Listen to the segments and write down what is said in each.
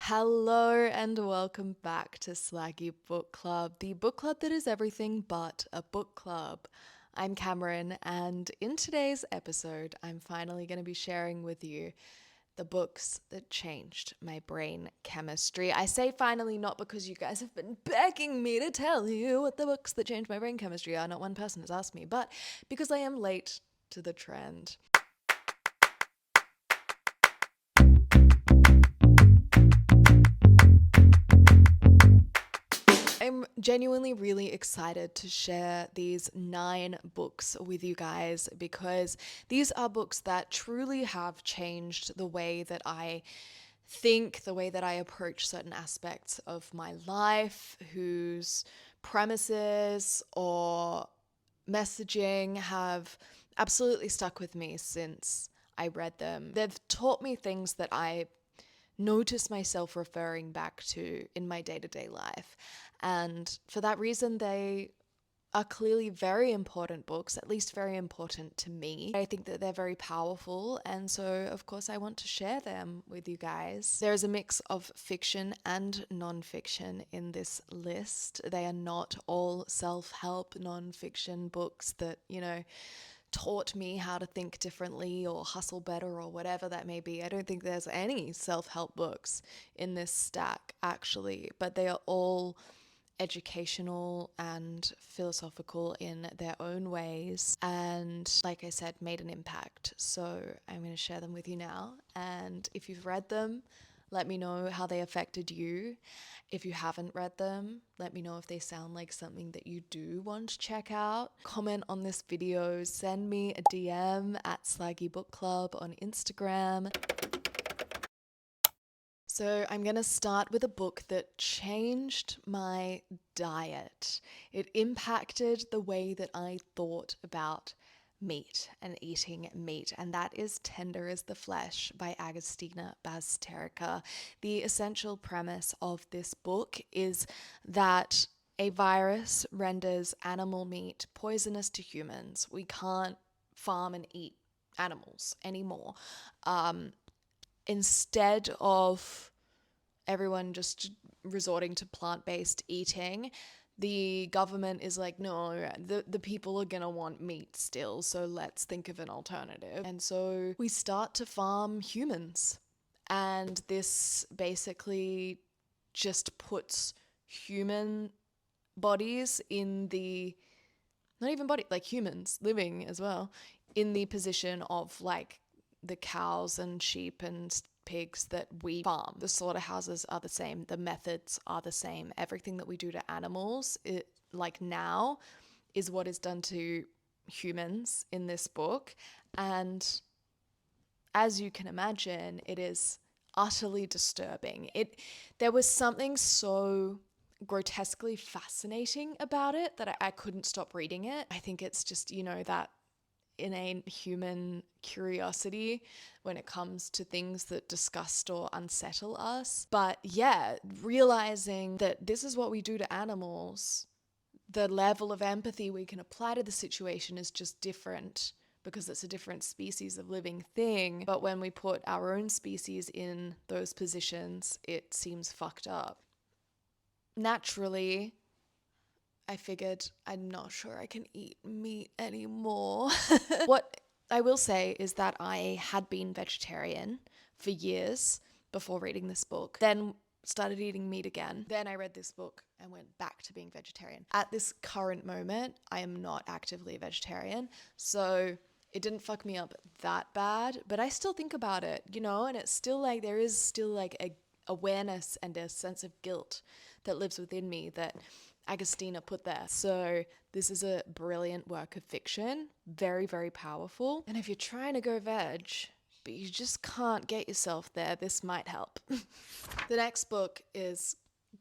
Hello and welcome back to Slaggy Book Club, the book club that is everything but a book club. I'm Cameron, and in today's episode, I'm finally going to be sharing with you the books that changed my brain chemistry. I say finally not because you guys have been begging me to tell you what the books that changed my brain chemistry are. Not one person has asked me, but because I am late to the trend. I'm genuinely really excited to share these 9 books with you guys because these are books that truly have changed the way that I think, the way that I approach certain aspects of my life, whose premises or messaging have absolutely stuck with me since I read them. They've taught me things that I notice myself referring back to in my day-to-day life. And for that reason, they are clearly very important books, at least very important to me. I think that they're very powerful, and so of course I want to share them with you guys. There is a mix of fiction and nonfiction in this list. They are not all self-help nonfiction books that, taught me how to think differently or hustle better or whatever that may be. I don't think there's any self-help books in this stack, actually, but they are all educational and philosophical in their own ways, and like I said, made an impact. So I'm going to share them with you now, and if you've read them, let me know how they affected you. If you haven't read them, let me know if they sound like something that you do want to check out. Comment on this video, send me a DM at Slaggy Book Club on Instagram. So I'm going to start with a book that changed my diet. It impacted the way that I thought about meat and eating meat, and that is Tender as the Flesh by Agustina Bazterrica. The essential premise of this book is that a virus renders animal meat poisonous to humans. We can't farm and eat animals anymore. Instead of everyone just resorting to plant-based eating, the government is like, no, the people are gonna want meat still, so let's think of an alternative. And so we start to farm humans. And this basically just puts human bodies in the, not even body, like humans living as well, in the position of like the cows and sheep and pigs that we farm. The slaughterhouses are the same, the methods are the same. Everything that we do to animals, like now, is what is done to humans in this book. And as you can imagine, it is utterly disturbing. There was something so grotesquely fascinating about it that I couldn't stop reading it. I think it's just, that innate human curiosity when it comes to things that disgust or unsettle us. But yeah, realizing that this is what we do to animals, the level of empathy we can apply to the situation is just different because it's a different species of living thing. But when we put our own species in those positions, it seems fucked up. Naturally, I figured I'm not sure I can eat meat anymore. What I will say is that I had been vegetarian for years before reading this book, then started eating meat again. Then I read this book and went back to being vegetarian. At this current moment, I am not actively a vegetarian, so it didn't fuck me up that bad, but I still think about it, and it's still like there is still like a awareness and a sense of guilt that lives within me that Agustina put there. So this is a brilliant work of fiction, very, very powerful. And if you're trying to go veg, but you just can't get yourself there, this might help. The next book is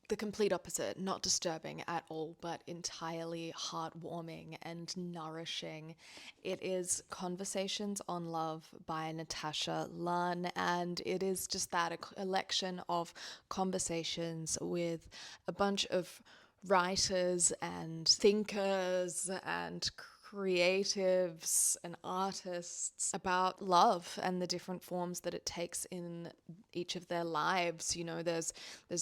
the complete opposite, not disturbing at all, but entirely heartwarming and nourishing. It is Conversations on Love by Natasha Lunn, and it is just that, a collection of conversations with a bunch of writers and thinkers and creatives and artists about love and the different forms that it takes in each of their lives. You know, there's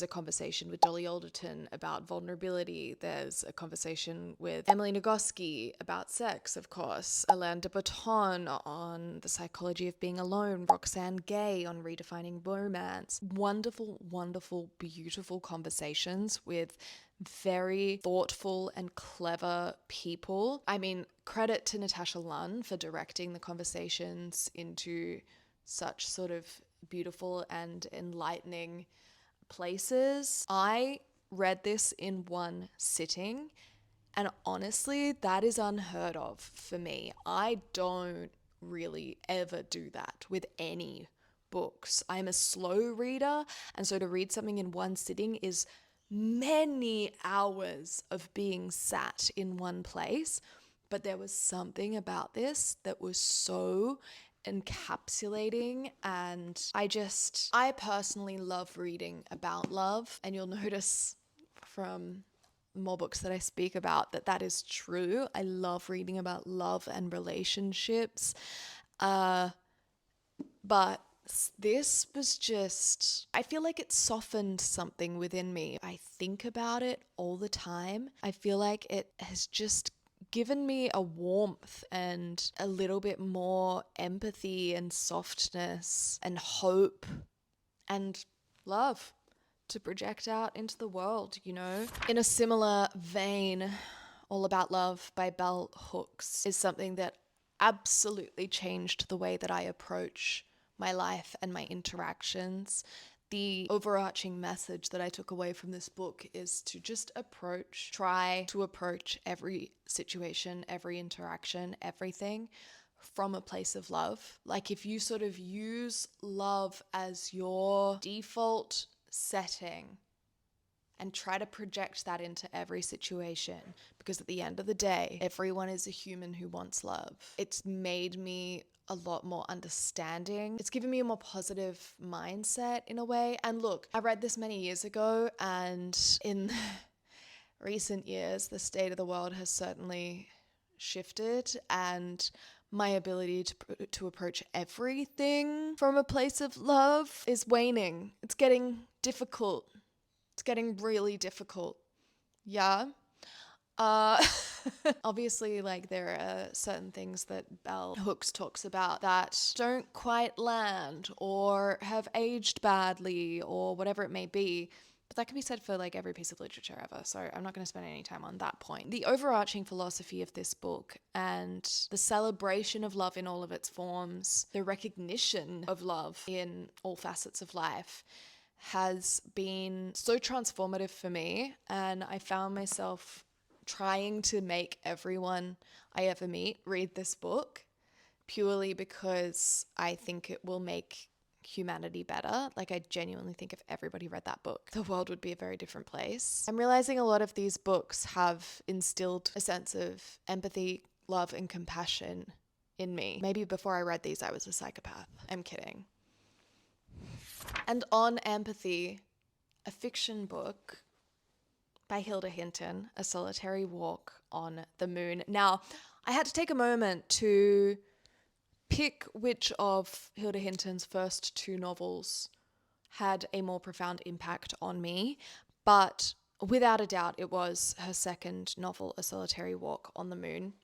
a conversation with Dolly Alderton about vulnerability. There's a conversation with Emily Nagoski about sex, of course. Alain de Botton on the psychology of being alone. Roxane Gay on redefining romance. Wonderful, wonderful, beautiful conversations with very thoughtful and clever people. I mean, credit to Natasha Lunn for directing the conversations into such sort of beautiful and enlightening places. I read this in one sitting, and honestly, that is unheard of for me. I don't really ever do that with any books. I'm a slow reader, and so to read something in one sitting is many hours of being sat in one place. But there was something about this that was so encapsulating, and I personally love reading about love, and you'll notice from more books that I speak about that is true. I love reading about love and relationships, but this was just, I feel like it softened something within me. I think about it all the time. I feel like it has just given me a warmth and a little bit more empathy and softness and hope and love to project out into the world, you know? In a similar vein, All About Love by Bell Hooks is something that absolutely changed the way that I approach my life and my interactions. The overarching message that I took away from this book is to just try to approach every situation, every interaction, everything from a place of love. Like if you sort of use love as your default setting and try to project that into every situation, because at the end of the day, everyone is a human who wants love. It's made me a lot more understanding. It's given me a more positive mindset in a way. And look, I read this many years ago, and in recent years, the state of the world has certainly shifted, and my ability to approach everything from a place of love is waning. It's getting difficult. It's getting really difficult. Yeah. Obviously, like, there are certain things that Bell Hooks talks about that don't quite land or have aged badly or whatever it may be. But that can be said for like every piece of literature ever, so I'm not going to spend any time on that point. The overarching philosophy of this book and the celebration of love in all of its forms, the recognition of love in all facets of life, has been so transformative for me, and I found myself trying to make everyone I ever meet read this book purely because I think it will make humanity better. Like, I genuinely think if everybody read that book, the world would be a very different place. I'm realizing a lot of these books have instilled a sense of empathy, love, and compassion in me. Maybe before I read these, I was a psychopath. I'm kidding. And on empathy, a fiction book by Hilde Hinton, A Solitary Walk on the Moon. Now, I had to take a moment to pick which of Hilde Hinton's first two novels had a more profound impact on me, but without a doubt it was her second novel, A Solitary Walk on the Moon,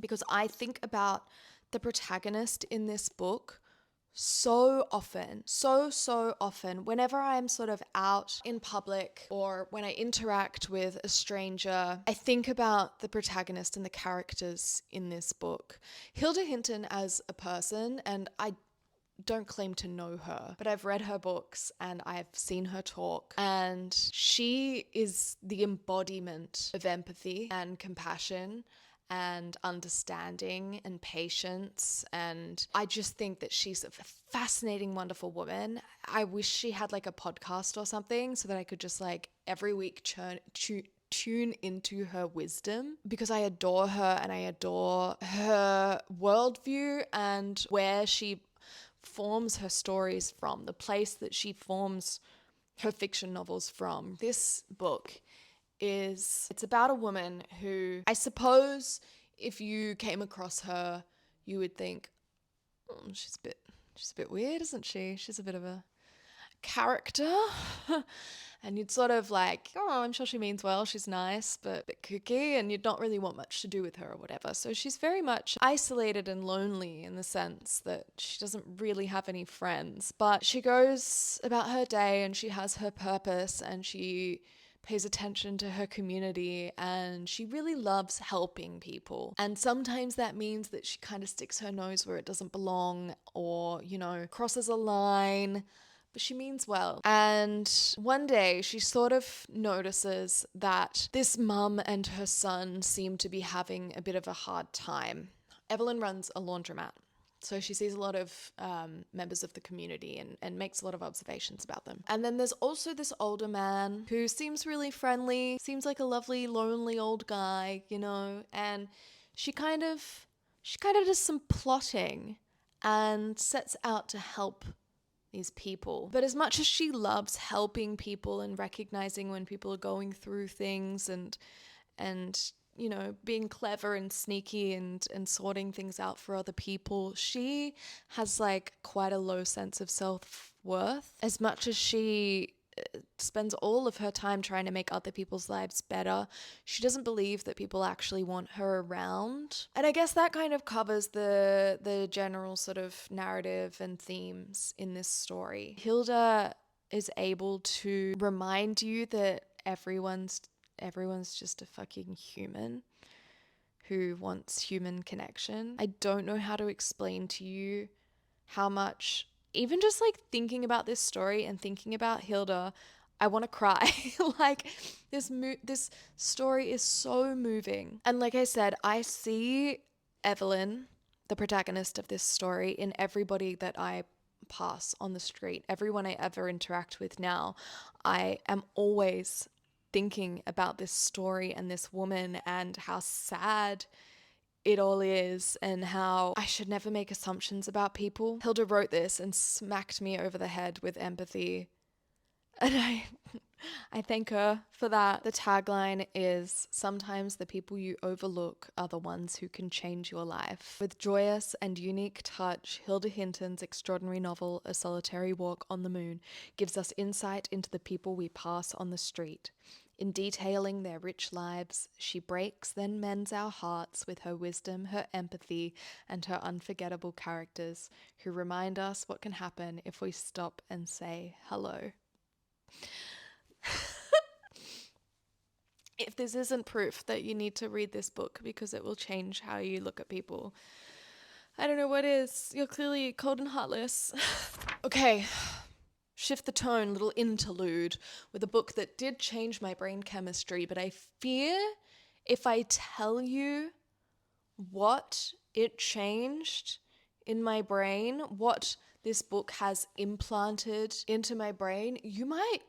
because I think about the protagonist in this book so often, whenever I'm sort of out in public or when I interact with a stranger, I think about the protagonist and the characters in this book. Hilde Hinton as a person, and I don't claim to know her, but I've read her books and I've seen her talk, and she is the embodiment of empathy and compassion and understanding and patience, and I just think that she's a fascinating, wonderful woman. I wish she had like a podcast or something so that I could just like every week tune into her wisdom, because I adore her and I adore her worldview and where she forms her stories from, the place that she forms her fiction novels from. This book it's about a woman who, I suppose if you came across her, you would think, she's a bit weird, isn't she? She's a bit of a character. And you'd sort of like, oh, I'm sure she means well, she's nice, but a bit kooky, and you'd not really want much to do with her or whatever. So she's very much isolated and lonely in the sense that she doesn't really have any friends, but she goes about her day and she has her purpose and she pays attention to her community, and she really loves helping people. And sometimes that means that she kind of sticks her nose where it doesn't belong, or, you know, crosses a line, but she means well. And one day she sort of notices that this mum and her son seem to be having a bit of a hard time. Evelyn runs a laundromat, so she sees a lot of members of the community and makes a lot of observations about them. And then there's also this older man who seems really friendly, seems like a lovely, lonely old guy, you know, and she kind of does some plotting and sets out to help these people. But as much as she loves helping people and recognizing when people are going through things and you know, being clever and sneaky and sorting things out for other people, she has like quite a low sense of self-worth. As much as she spends all of her time trying to make other people's lives better, she doesn't believe that people actually want her around. And I guess that kind of covers the general sort of narrative and themes in this story. Hilde is able to remind you that everyone's just a fucking human who wants human connection. I don't know how to explain to you how much, even just like thinking about this story and thinking about Hilde, I want to cry. Like this story is so moving. And like I said, I see Evelyn, the protagonist of this story, in everybody that I pass on the street. Everyone I ever interact with now, I am always thinking about this story and this woman and how sad it all is and how I should never make assumptions about people. Hilde wrote this and smacked me over the head with empathy, and I thank her for that. The tagline is, sometimes the people you overlook are the ones who can change your life. With joyous and unique touch, Hilde Hinton's extraordinary novel, A Solitary Walk on the Moon, gives us insight into the people we pass on the street. In detailing their rich lives, she breaks then mends our hearts with her wisdom, her empathy, and her unforgettable characters, who remind us what can happen if we stop and say hello. If this isn't proof that you need to read this book because it will change how you look at people, I don't know what is. You're clearly cold and heartless. Okay, shift the tone, little interlude with a book that did change my brain chemistry, but I fear if I tell you what it changed in my brain, what this book has implanted into my brain, you might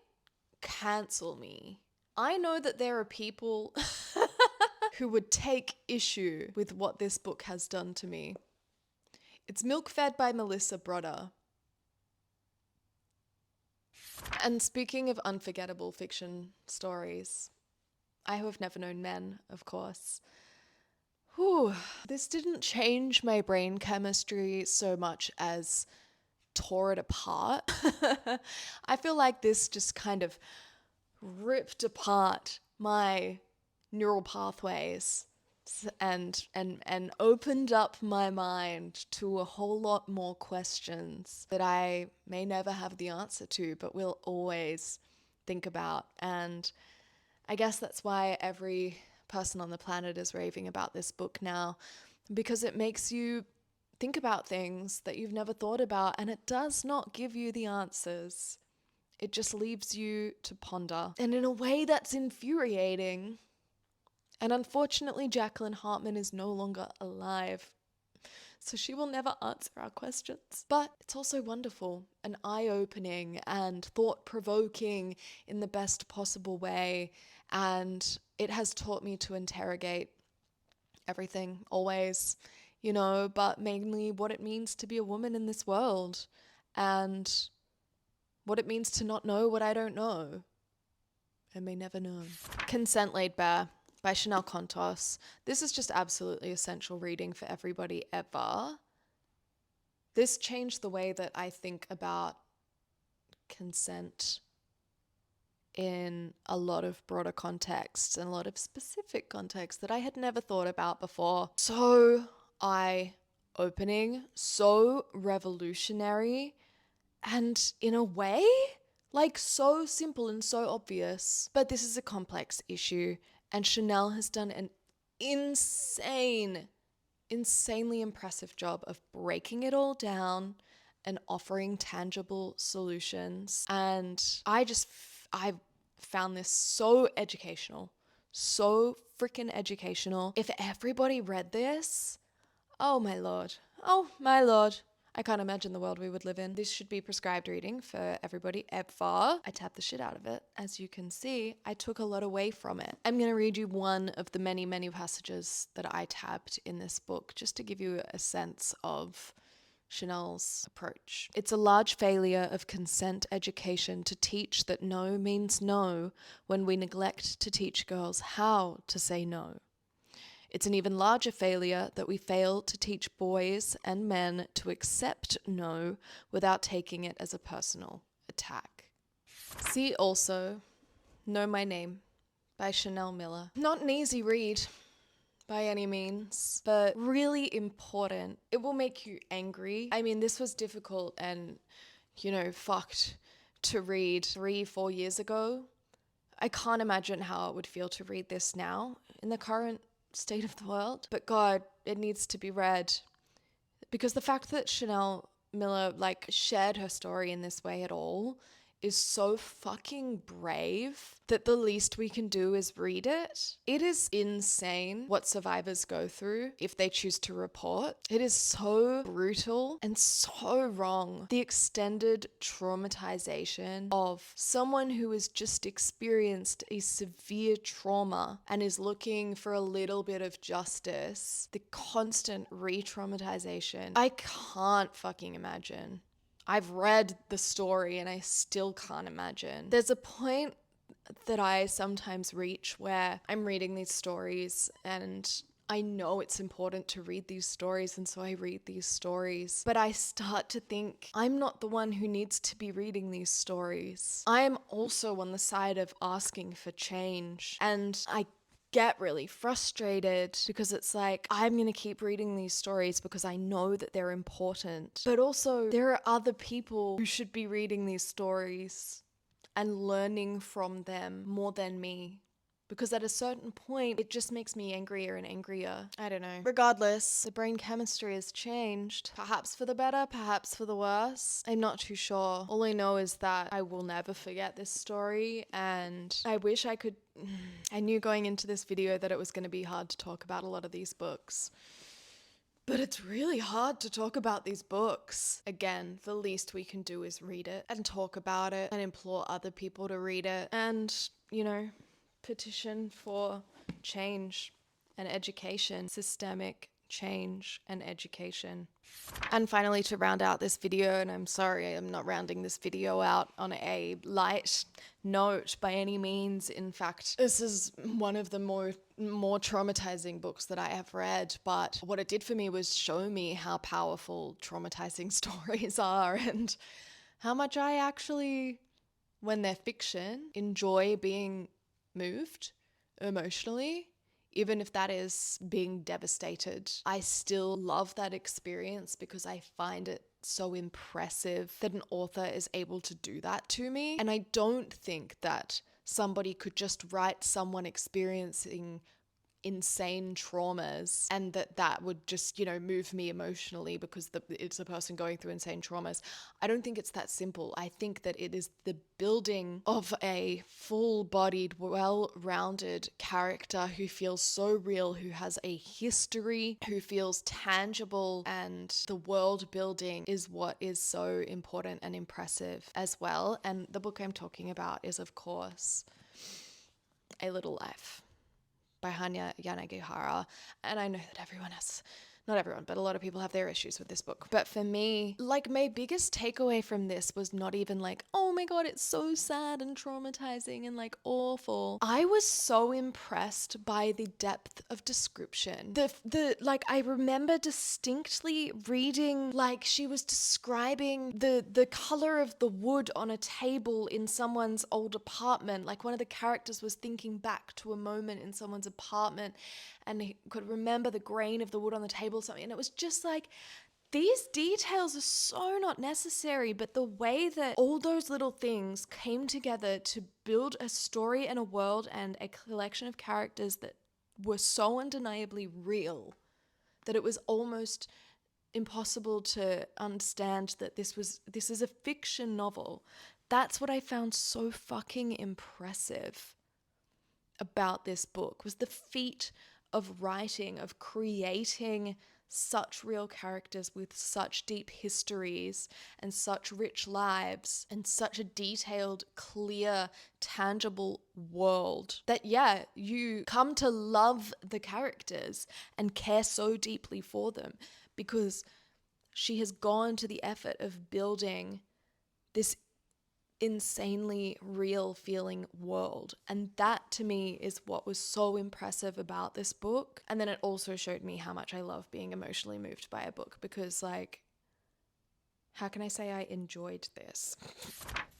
cancel me. I know that there are people who would take issue with what this book has done to me. It's Milk Fed by Melissa Broder. And speaking of unforgettable fiction stories, I Who Have Never Known Men, of course. Whew, this didn't change my brain chemistry so much as tore it apart. I feel like this just kind of ripped apart my neural pathways and opened up my mind to a whole lot more questions that I may never have the answer to, but will always think about. And I guess that's why every person on the planet is raving about this book now, because it makes you think about things that you've never thought about, and it does not give you the answers. It just leaves you to ponder. And in a way that's infuriating. And unfortunately, Jacqueline Harpman is no longer alive, so she will never answer our questions. But it's also wonderful and eye-opening and thought-provoking in the best possible way. And it has taught me to interrogate everything, always, you know, but mainly what it means to be a woman in this world and what it means to not know what I don't know and may never know. Consent laid bare. by Chanel Contos. This is just absolutely essential reading for everybody ever. This changed the way that I think about consent in a lot of broader contexts and a lot of specific contexts that I had never thought about before. So eye-opening, so revolutionary, and in a way, like so simple and so obvious. But this is a complex issue, and Chanel has done an insanely impressive job of breaking it all down and offering tangible solutions. And I found this so educational, so freaking educational. If everybody read this, oh my lord, I can't imagine the world we would live in. This should be prescribed reading for everybody ever. I tapped the shit out of it. As you can see, I took a lot away from it. I'm going to read you one of the many, many passages that I tabbed in this book just to give you a sense of Chanel's approach. It's a large failure of consent education to teach that no means no when we neglect to teach girls how to say no. It's an even larger failure that we fail to teach boys and men to accept no without taking it as a personal attack. See also Know My Name by Chanel Miller. Not an easy read by any means, but really important. It will make you angry. I mean, this was difficult and, fucked to read 3-4 years ago. I can't imagine how it would feel to read this now in the current state of the world. But God, it needs to be read. Because the fact that Chanel Miller shared her story in this way at all is so fucking brave that the least we can do is read it. It is insane what survivors go through if they choose to report. It is so brutal and so wrong. The extended traumatization of someone who has just experienced a severe trauma and is looking for a little bit of justice. The constant re-traumatization. I can't fucking imagine. I've read the story and I still can't imagine. There's a point that I sometimes reach where I'm reading these stories and I know it's important to read these stories, and so I read these stories. But I start to think I'm not the one who needs to be reading these stories. I am also on the side of asking for change, and I get really frustrated because it's like, I'm going to keep reading these stories because I know that they're important. But also, there are other people who should be reading these stories and learning from them more than me. Because at a certain point, it just makes me angrier and angrier. I don't know. Regardless, the brain chemistry has changed. Perhaps for the better, perhaps for the worse. I'm not too sure. All I know is that I will never forget this story, and I wish I could... I knew going into this video that it was going to be hard to talk about a lot of these books. But it's really hard to talk about these books. Again, the least we can do is read it and talk about it and implore other people to read it and, petition for change and education, systemic change and education. And finally, to round out this video, and I'm sorry I'm not rounding this video out on a light note by any means. In fact, this is one of the more traumatizing books that I have read, but what it did for me was show me how powerful traumatizing stories are and how much I actually, when they're fiction, enjoy being moved emotionally. Even if that is being devastated, I still love that experience because I find it so impressive that an author is able to do that to me. And I don't think that somebody could just write someone experiencing insane traumas and that would just, move me emotionally because it's a person going through insane traumas. I don't think it's that simple. I think that it is the building of a full-bodied, well-rounded character who feels so real, who has a history, who feels tangible, and the world building is what is so important and impressive as well. And the book I'm talking about is, of course, A Little Life by Hanya Yanagihara. And I know that everyone has Not everyone, but a lot of people have their issues with this book. But for me, like, my biggest takeaway from this was not even like, oh my God, it's so sad and traumatizing and like awful. I was so impressed by the depth of description. Like, I remember distinctly reading, like, she was describing the color of the wood on a table in someone's old apartment. Like, one of the characters was thinking back to a moment in someone's apartment and he could remember the grain of the wood on the table or something. And it was just like, these details are so not necessary, but the way that all those little things came together to build a story and a world and a collection of characters that were so undeniably real that it was almost impossible to understand that this is a fiction novel. That's what I found so fucking impressive about this book, was the feat of writing, of creating such real characters with such deep histories and such rich lives and such a detailed, clear, tangible world that, yeah, you come to love the characters and care so deeply for them because she has gone to the effort of building this insanely real feeling world. And that to me is what was so impressive about this book. And then it also showed me how much I love being emotionally moved by a book because, like, how can I say I enjoyed this?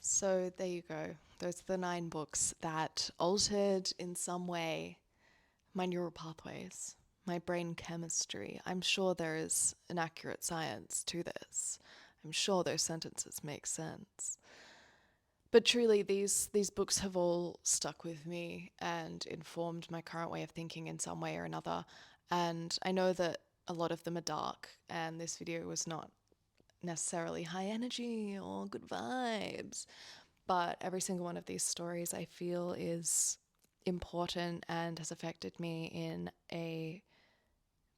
So there you go. Those are the 9 books that altered in some way my neural pathways, my brain chemistry. I'm sure there is an accurate science to this. I'm sure those sentences make sense. But truly, these books have all stuck with me and informed my current way of thinking in some way or another. And I know that a lot of them are dark, and this video was not necessarily high energy or good vibes. But every single one of these stories I feel is important and has affected me in a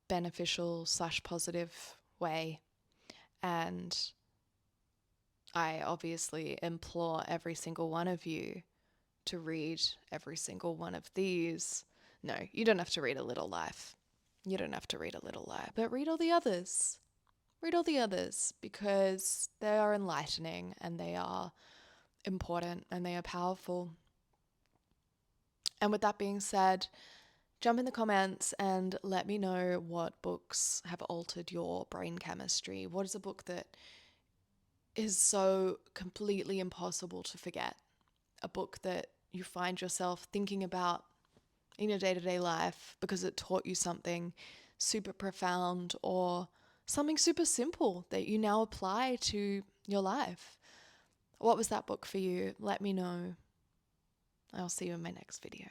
beneficial / positive way. And I obviously implore every single one of you to read every single one of these. No, you don't have to read A Little Life. You don't have to read A Little Life, but read all the others. Read all the others because they are enlightening and they are important and they are powerful. And with that being said, jump in the comments and let me know what books have altered your brain chemistry. What is a book that is so completely impossible to forget? A book that you find yourself thinking about in your day-to-day life because it taught you something super profound or something super simple that you now apply to your life. What was that book for you? Let me know. I'll see you in my next video.